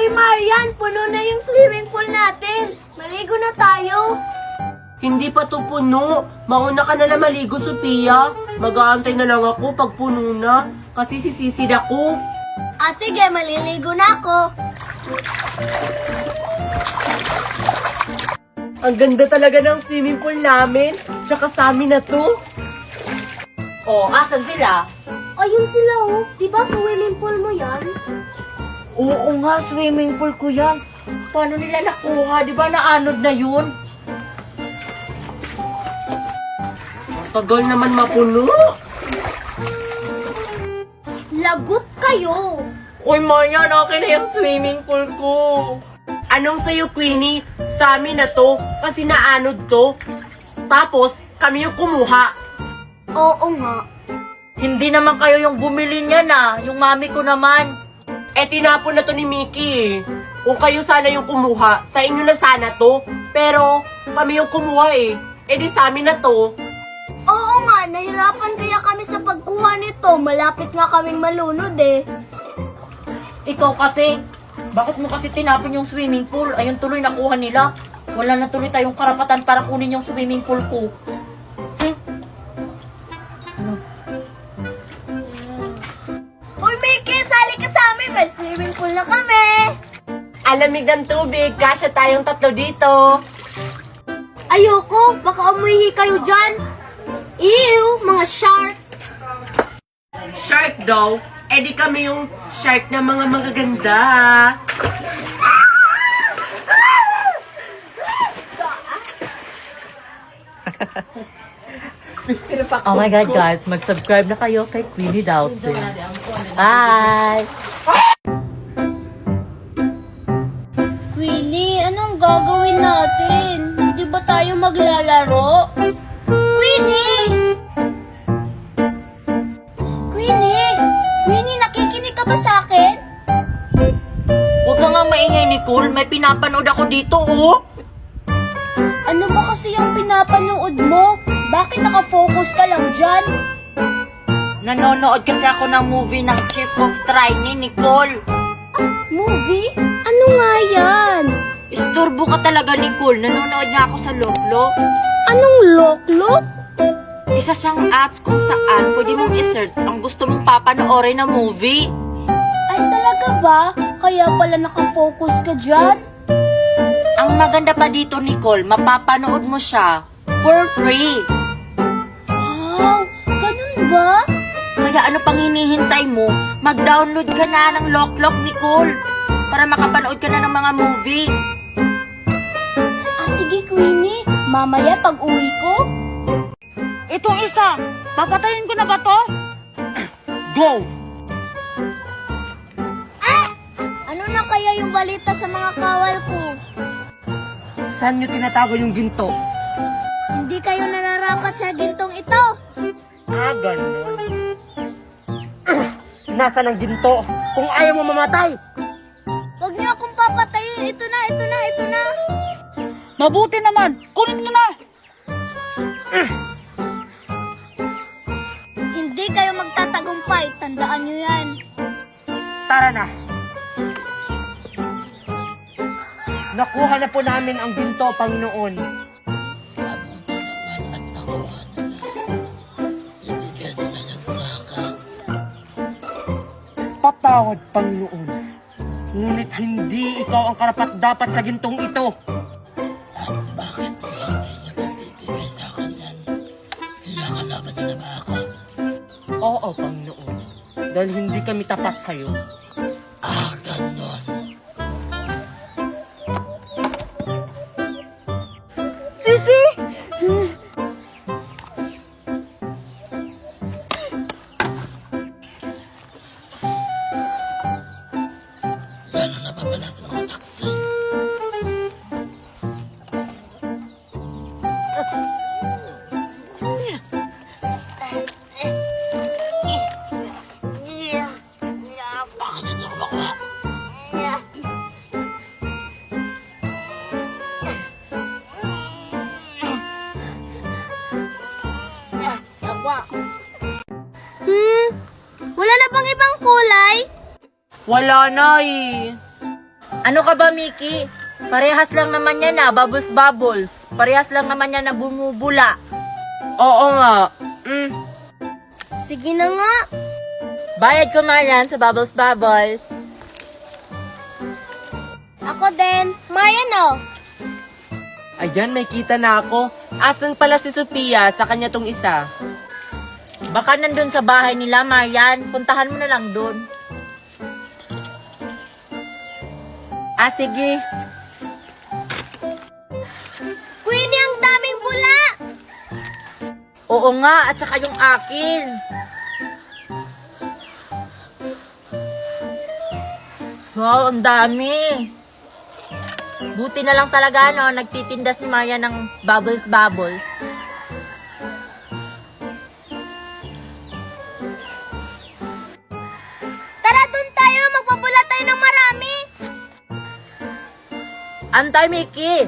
Uy, Marian, puno na yung swimming pool natin. Maligo na tayo. Hindi pa to puno. Mauna ka na maligo, Sophia. Mag-aantay na lang ako pag puno na. Kasi sisisid ako. Sige, maliligo na ako. Ang ganda talaga ng swimming pool namin. Tsaka sa amin na to. Oh, asan sila? Ayun sila, oh. Diba swimming pool mo yan? Oo nga, swimming pool ko yan. Paano nila nakuha? Di ba naanod na yun? Tagal naman mapuno. Lagot kayo. Uy, Marian, okay na yung swimming pool ko. Anong sa'yo, Queenie? Sa amin na to. Kasi naanod to. Tapos, kami yung kumuha. Oo nga. Hindi naman kayo yung bumili niyan yung mami ko naman. Tinapon na to ni Mickey. Kung kayo sana yung kumuha, sa inyo na sana to. Pero, kami yung kumuha di sa amin na to. Oo nga, nahirapan kaya kami sa pagkuha nito. Malapit nga kaming malunod Ikaw kasi, bakit mo kasi tinapon yung swimming pool? Ayun tuloy nakuha nila. Wala na tuloy tayong karapatan para kunin yung swimming pool ko. Uy, Mickey, sali ka sa amin. May swimming pool na kami. Alamig ng tubig, kasya tayong tatlo dito. Ayoko, baka umuhi kayo dyan. Ew, mga shark. Shark daw, di kami yung shark na mga magaganda. Oh my God, guys, mag-subscribe na kayo kay Queenie Dawson. Bye! Queenie, anong gagawin natin? Hindi ba tayo maglalaro? Queenie! Queenie! Queenie, nakikinig ka ba sa akin? Huwag ka nga maingay, Nicole. May pinapanood ako dito, oh! Ano ba kasi yung pinapanood mo? Bakit nakafocus ka lang dyan? Nanonood kasi ako ng movie ng Chief of Training, Nicole. Movie? Ano nga yan? Istorbo ka talaga, Nicole. Nanonood nga ako sa Loklok. Anong loklok? Isa siyang apps kung saan pwede mong i-search ang gusto mong papanoorin na movie. Ay talaga ba? Kaya pala nakafocus ka dyan? Ang maganda pa dito, Nicole, mapapanood mo siya for free. Wow, ganun ba? Kaya ano pang hinihintay mo? Mag-download ka na ng Loklok, Nicole, para makapanood ka na ng mga movie. Sige Queenie, mamaya pag uwi ko. Itong isa, papatayin ko na ba to? Go! Ano na kaya yung balita sa mga kawal ko? Saan nyo tinatago yung ginto? Hindi kayo nararapat sa gintong ito. Ganun. Nasaan ang ginto? Kung ayaw mo mamatay. Huwag niyo akong papatayin. Ito na, ito na, ito na. Mabuti naman, kunin mo na! Hindi kayo magtatagumpay. Tandaan niyo yan. Tara na. Nakuha na po namin ang ginto, Panginoon. Patawad, Panginoon. Ngunit hindi ikaw ang karapat-dapat sa gintong ito. Bakit mo hindi niya mabibigay sa akin yan? Kinakalaban niya na ba ako? Oo, Panginoon. Dahil hindi kami tapat sa'yo. Ganon. Sisi! Yan ang napapala sa mga taksin. Bakit hindi ako makuha? Wala na bang ibang kulay? Wala na Ano ka ba, Mickey? Parehas lang naman yan na, bubbles. Parehas lang naman yan na bumubula. Oo nga. Sige na nga. Bayad ko Marian sa bubbles. Ako din. Marian oh. Ayan, may kita na ako. Asan pala si Sophia? Sa kanya tong isa. Baka nandun sa bahay nila, Marian. Puntahan mo na lang dun. Ah, sige. Queenie, ang daming bula. Oo nga, at saka yung akin. Wow, ang dami. Buti na lang talaga, no, nagtitinda si Marian ng bubbles. Tara, dun tayo. Magpabula tayo ng marami. Antay, Mickey.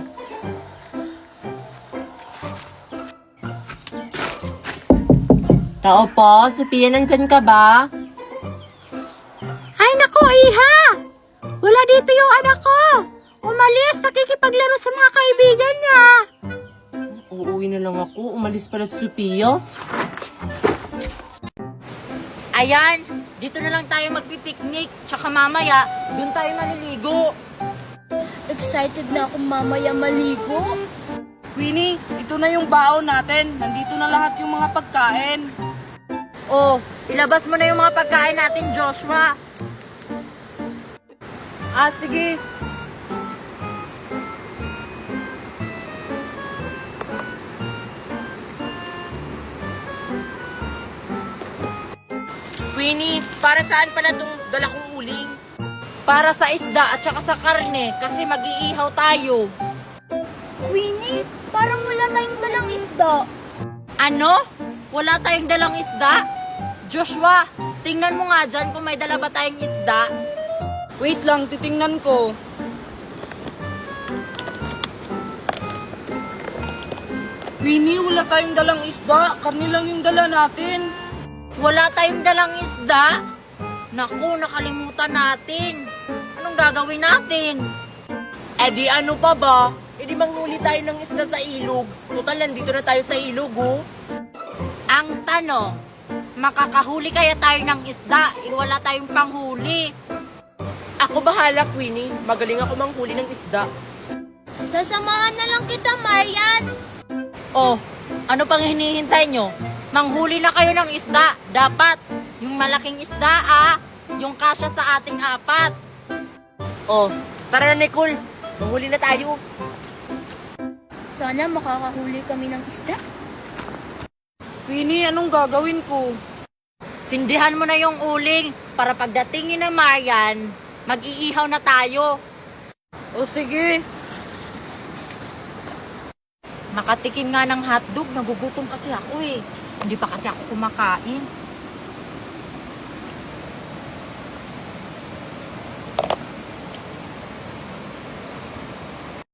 Tao po, Sophia, nandyan ka ba? Ay, nako, Iha! Wala dito yung anak ko. Umalis, nakikipaglaro sa mga kaibigan niya. Uuwi na lang ako. Umalis pala si Sophia. Ayan, dito na lang tayo magpipiknik. Tsaka mamaya, dun tayo maliligo. Excited na akong mamaya maligo. Queenie, ito na yung baon natin. Nandito na lahat yung mga pagkain. Oh, ilabas mo na yung mga pagkain natin, Joshua. Ah, sige. Queenie, para saan pala tong dala kong uling? Para sa isda at saka sa karne, kasi mag-iihaw tayo. Queenie, parang wala tayong dalang isda. Ano? Wala tayong dalang isda? Joshua, tingnan mo nga dyan kung may dala ba tayong isda. Wait lang, titingnan ko. Queenie, wala tayong dalang isda. Karni lang yung dala natin. Wala tayong dalang isda? Naku, nakalimutan natin. Anong gagawin natin? Eh di ano pa ba? Eh di manghuli tayo ng isda sa ilog. Total, nandito na tayo sa ilog, oh. Ang tanong, makakahuli kaya tayo ng isda? Wala tayong panghuli. Ako bahala, Queenie. Magaling ako manghuli ng isda. Sasamahan na lang kita, Marian. Oh, ano pang hinihintay nyo? Manghuli na kayo ng isda. Dapat, yung malaking isda yung kasya sa ating 4. Oh, tara na, Nicole. Manghuli na tayo. Sana makakahuli kami ng isda. Queenie, anong gagawin ko? Sindihan mo na yung uling para pagdating ni na Marian, mag-iihaw na tayo. O sige. Makatikim nga ng hotdog, nagugutom kasi ako eh. Hindi pa kasi ako kumakain.